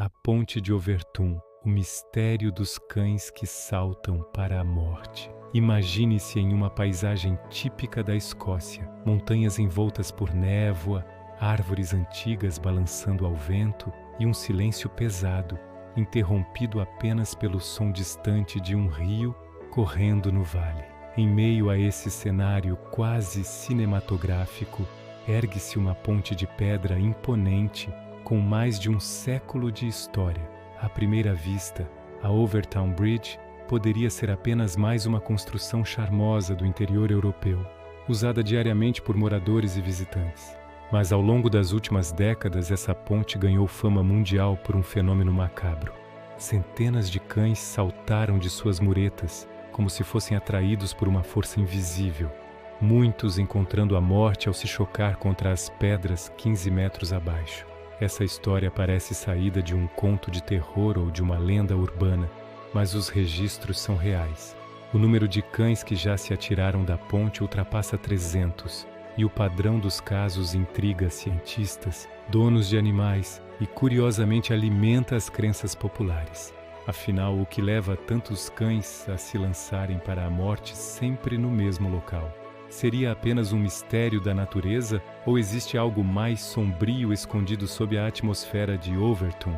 A ponte de Overtoun, o mistério dos cães que saltam para a morte. Imagine-se em uma paisagem típica da Escócia, montanhas envoltas por névoa, árvores antigas balançando ao vento e um silêncio pesado, interrompido apenas pelo som distante de um rio correndo no vale. Em meio a esse cenário quase cinematográfico, ergue-se uma ponte de pedra imponente com mais de um século de história. À primeira vista, a Overtoun Bridge poderia ser apenas mais uma construção charmosa do interior europeu, usada diariamente por moradores e visitantes. Mas ao longo das últimas décadas, essa ponte ganhou fama mundial por um fenômeno macabro. Centenas de cães saltaram de suas muretas, como se fossem atraídos por uma força invisível, muitos encontrando a morte ao se chocar contra as pedras 15 metros abaixo. Essa história parece saída de um conto de terror ou de uma lenda urbana, mas os registros são reais. O número de cães que já se atiraram da ponte ultrapassa 300, e o padrão dos casos intriga cientistas, donos de animais e, curiosamente, alimenta as crenças populares. Afinal, o que leva tantos cães a se lançarem para a morte sempre no mesmo local? Seria apenas um mistério da natureza ou existe algo mais sombrio escondido sob a atmosfera de Overtoun?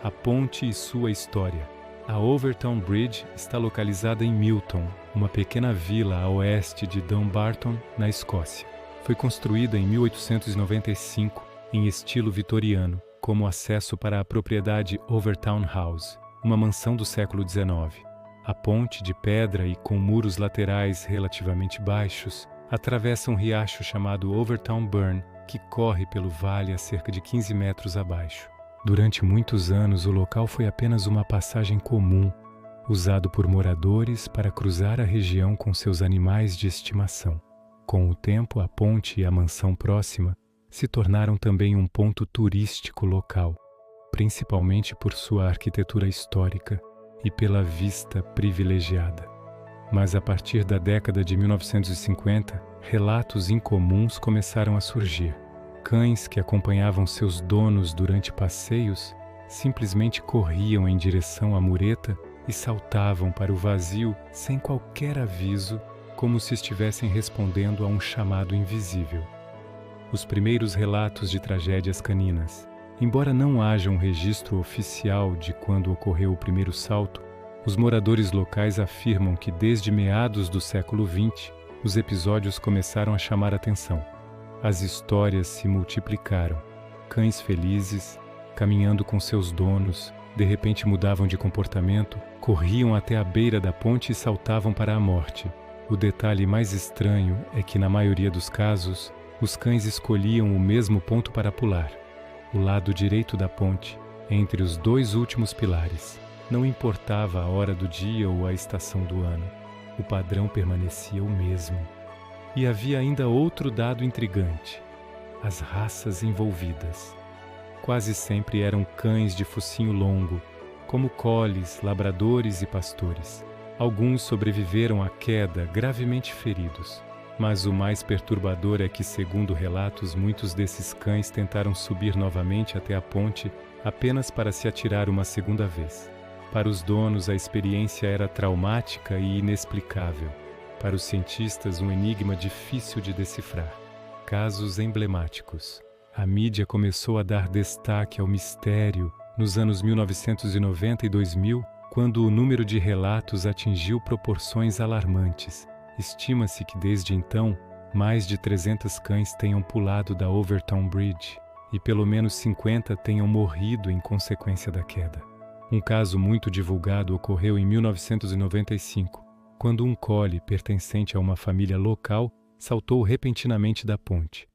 A ponte e sua história. A Overtoun Bridge está localizada em Milton, uma pequena vila a oeste de Dumbarton, na Escócia. Foi construída em 1895, em estilo vitoriano, como acesso para a propriedade Overtoun House, uma mansão do século XIX. A ponte de pedra e com muros laterais relativamente baixos atravessa um riacho chamado Overtoun Burn, que corre pelo vale a cerca de 15 metros abaixo. Durante muitos anos, o local foi apenas uma passagem comum, usado por moradores para cruzar a região com seus animais de estimação. Com o tempo, a ponte e a mansão próxima se tornaram também um ponto turístico local, principalmente por sua arquitetura histórica e pela vista privilegiada. Mas a partir da década de 1950, relatos incomuns começaram a surgir. Cães que acompanhavam seus donos durante passeios simplesmente corriam em direção à mureta e saltavam para o vazio sem qualquer aviso, como se estivessem respondendo a um chamado invisível. Os primeiros relatos de tragédias caninas. Embora não haja um registro oficial de quando ocorreu o primeiro salto, os moradores locais afirmam que desde meados do século XX, os episódios começaram a chamar atenção. As histórias se multiplicaram. Cães felizes, caminhando com seus donos, de repente mudavam de comportamento, corriam até a beira da ponte e saltavam para a morte. O detalhe mais estranho é que, na maioria dos casos, os cães escolhiam o mesmo ponto para pular, o lado direito da ponte, entre os dois últimos pilares. Não importava a hora do dia ou a estação do ano, o padrão permanecia o mesmo. E havia ainda outro dado intrigante: as raças envolvidas. Quase sempre eram cães de focinho longo, como collies, labradores e pastores. Alguns sobreviveram à queda gravemente feridos. Mas o mais perturbador é que, segundo relatos, muitos desses cães tentaram subir novamente até a ponte apenas para se atirar uma segunda vez. Para os donos, a experiência era traumática e inexplicável. Para os cientistas, um enigma difícil de decifrar. Casos emblemáticos. A mídia começou a dar destaque ao mistério nos anos 1990 e 2000, quando o número de relatos atingiu proporções alarmantes. Estima-se que desde então, mais de 300 cães tenham pulado da Overtoun Bridge e pelo menos 50 tenham morrido em consequência da queda. Um caso muito divulgado ocorreu em 1995, quando um collie pertencente a uma família local saltou repentinamente da ponte.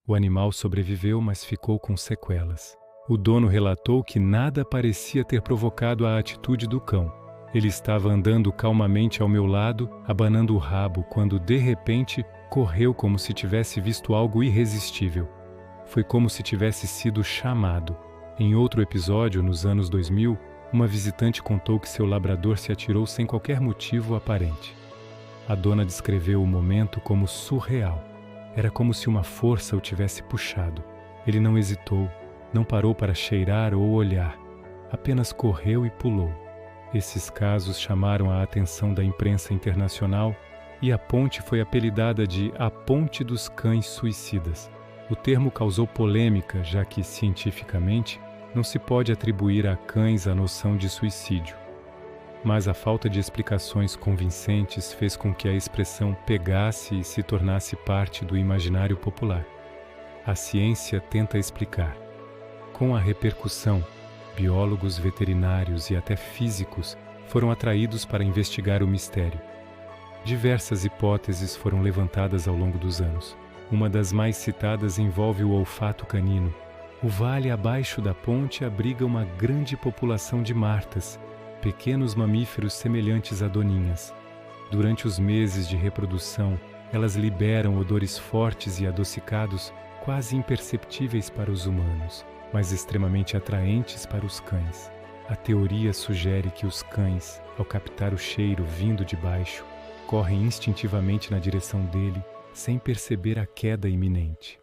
O animal sobreviveu, mas ficou com sequelas. O dono relatou que nada parecia ter provocado a atitude do cão. Ele estava andando calmamente ao meu lado, abanando o rabo, quando de repente correu como se tivesse visto algo irresistível. Foi como se tivesse sido chamado. Em outro episódio, nos anos 2000, uma visitante contou que seu labrador se atirou sem qualquer motivo aparente. A dona descreveu o momento como surreal. Era como se uma força o tivesse puxado. Ele não hesitou, não parou para cheirar ou olhar. apenas correu e pulou. Esses casos chamaram a atenção da imprensa internacional e a ponte foi apelidada de a Ponte dos Cães Suicidas. O termo causou polêmica, já que, cientificamente, não se pode atribuir a cães a noção de suicídio. Mas a falta de explicações convincentes fez com que a expressão pegasse e se tornasse parte do imaginário popular. A ciência tenta explicar. Com a repercussão, biólogos, veterinários e até físicos foram atraídos para investigar o mistério. Diversas hipóteses foram levantadas ao longo dos anos. Uma das mais citadas envolve o olfato canino. O vale abaixo da ponte abriga uma grande população de martas, pequenos mamíferos semelhantes a doninhas. Durante os meses de reprodução, elas liberam odores fortes e adocicados, quase imperceptíveis para os humanos, mas extremamente atraentes para os cães. A teoria sugere que os cães, ao captar o cheiro vindo de baixo, correm instintivamente na direção dele, sem perceber a queda iminente.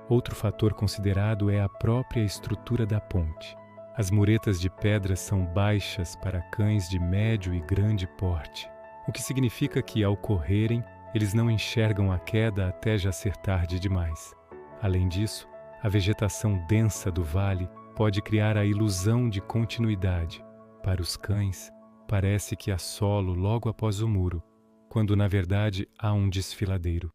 Outro fator considerado é a própria estrutura da ponte. As muretas de pedra são baixas para cães de médio e grande porte, o que significa que, ao correrem, eles não enxergam a queda até já ser tarde demais. Além disso, a vegetação densa do vale pode criar a ilusão de continuidade. Para os cães, parece que há solo logo após o muro, quando na verdade há um desfiladeiro.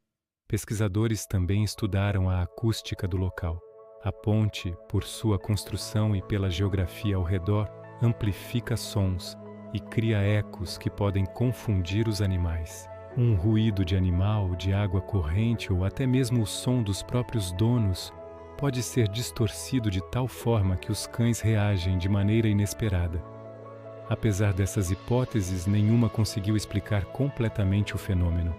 Pesquisadores também estudaram a acústica do local. A ponte, por sua construção e pela geografia ao redor, amplifica sons e cria ecos que podem confundir os animais. Um ruído de animal, de água corrente ou até mesmo o som dos próprios donos pode ser distorcido de tal forma que os cães reagem de maneira inesperada. Apesar dessas hipóteses, nenhuma conseguiu explicar completamente o fenômeno.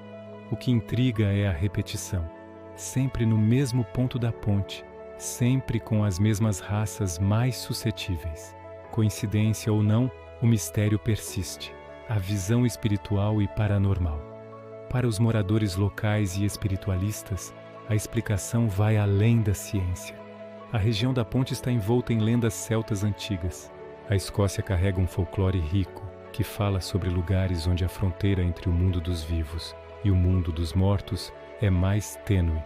O que intriga é a repetição, sempre no mesmo ponto da ponte, sempre com as mesmas raças mais suscetíveis. Coincidência ou não, o mistério persiste, a visão espiritual e paranormal. Para os moradores locais e espiritualistas, a explicação vai além da ciência. A região da ponte está envolta em lendas celtas antigas. A Escócia carrega um folclore rico, que fala sobre lugares onde a fronteira entre o mundo dos vivos e o mundo dos mortos é mais tênue.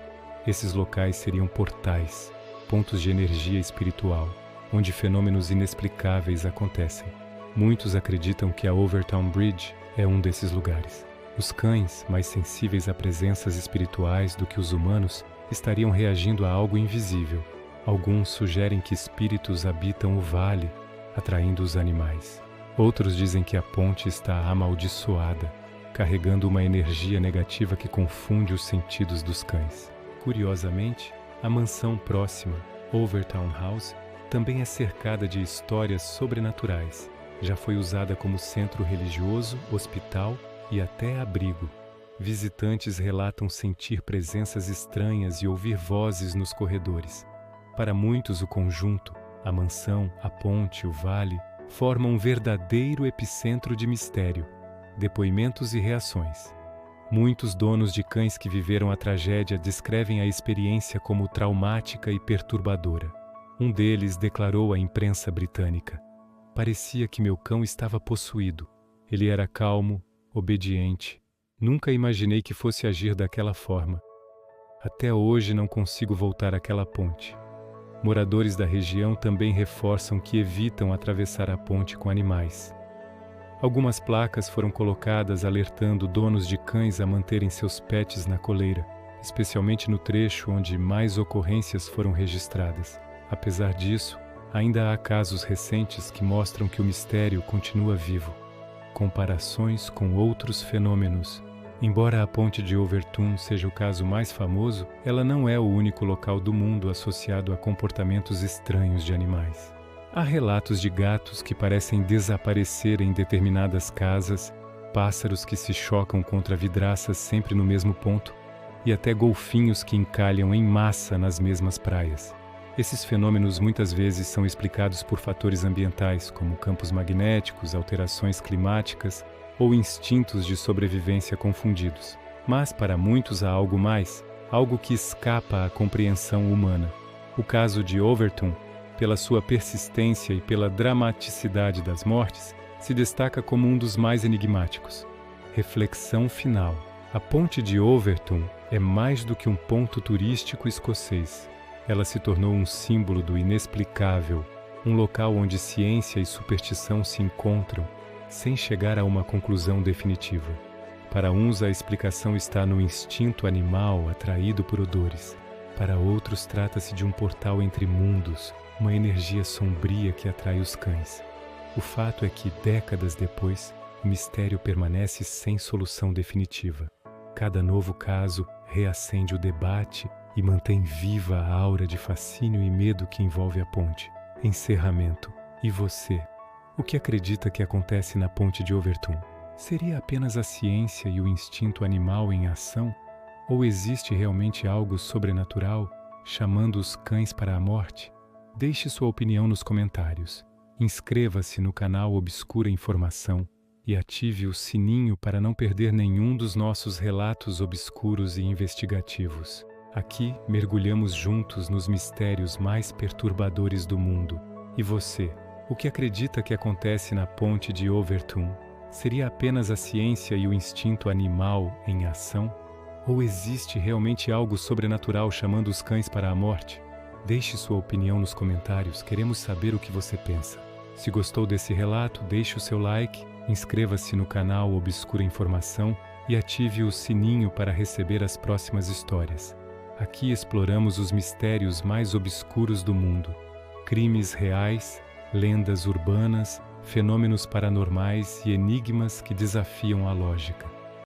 Esses locais seriam portais, pontos de energia espiritual, onde fenômenos inexplicáveis acontecem. Muitos acreditam que a Overtown Bridge é um desses lugares. Os cães, mais sensíveis a presenças espirituais do que os humanos, estariam reagindo a algo invisível. Alguns sugerem que espíritos habitam o vale, atraindo os animais. Outros dizem que a ponte está amaldiçoada, carregando uma energia negativa que confunde os sentidos dos cães. Curiosamente, a mansão próxima, Overtown House, também é cercada de histórias sobrenaturais. Já foi usada como centro religioso, hospital e até abrigo. Visitantes relatam sentir presenças estranhas e ouvir vozes nos corredores. Para muitos, o conjunto, a mansão, a ponte, o vale, formam um verdadeiro epicentro de mistério, depoimentos e reações. Muitos donos de cães que viveram a tragédia descrevem a experiência como traumática e perturbadora. Um deles declarou à imprensa britânica: "Parecia que meu cão estava possuído. Ele era calmo, obediente. Nunca imaginei que fosse agir daquela forma. Até hoje não consigo voltar àquela ponte." Moradores da região também reforçam que evitam atravessar a ponte com animais. Algumas placas foram colocadas alertando donos de cães a manterem seus pets na coleira, especialmente no trecho onde mais ocorrências foram registradas. Apesar disso, ainda há casos recentes que mostram que o mistério continua vivo. Comparações com outros fenômenos. Embora a ponte de Overtown seja o caso mais famoso, ela não é o único local do mundo associado a comportamentos estranhos de animais. Há relatos de gatos que parecem desaparecer em determinadas casas, pássaros que se chocam contra vidraças sempre no mesmo ponto e até golfinhos que encalham em massa nas mesmas praias. Esses fenômenos muitas vezes são explicados por fatores ambientais, como campos magnéticos, alterações climáticas ou instintos de sobrevivência confundidos. Mas para muitos há algo mais, algo que escapa à compreensão humana. O caso de Overtown pela sua persistência e pela dramaticidade das mortes, se destaca como um dos mais enigmáticos. Reflexão final. A ponte de Overton é mais do que um ponto turístico escocês. Ela se tornou um símbolo do inexplicável, um local onde ciência e superstição se encontram, sem chegar a uma conclusão definitiva. Para uns, a explicação está no instinto animal atraído por odores. Para outros, trata-se de um portal entre mundos, uma energia sombria que atrai os cães. O fato é que, décadas depois, o mistério permanece sem solução definitiva. Cada novo caso reacende o debate e mantém viva a aura de fascínio e medo que envolve a ponte. Encerramento. E você? O que acredita que acontece na ponte de Overton? Seria apenas a ciência e o instinto animal em ação? Ou existe realmente algo sobrenatural chamando os cães para a morte? Deixe sua opinião nos comentários. Inscreva-se no canal Obscura Informação e ative o sininho para não perder nenhum dos nossos relatos obscuros e investigativos. Aqui mergulhamos juntos nos mistérios mais perturbadores do mundo. E você? O que acredita que acontece na ponte de Overton? Seria apenas a ciência e o instinto animal em ação? Ou existe realmente algo sobrenatural chamando os cães para a morte? Deixe sua opinião nos comentários, queremos saber o que você pensa. Se gostou desse relato, deixe o seu like, inscreva-se no canal Obscura Informação e ative o sininho para receber as próximas histórias. Aqui exploramos os mistérios mais obscuros do mundo, crimes reais, lendas urbanas, fenômenos paranormais e enigmas que desafiam a lógica.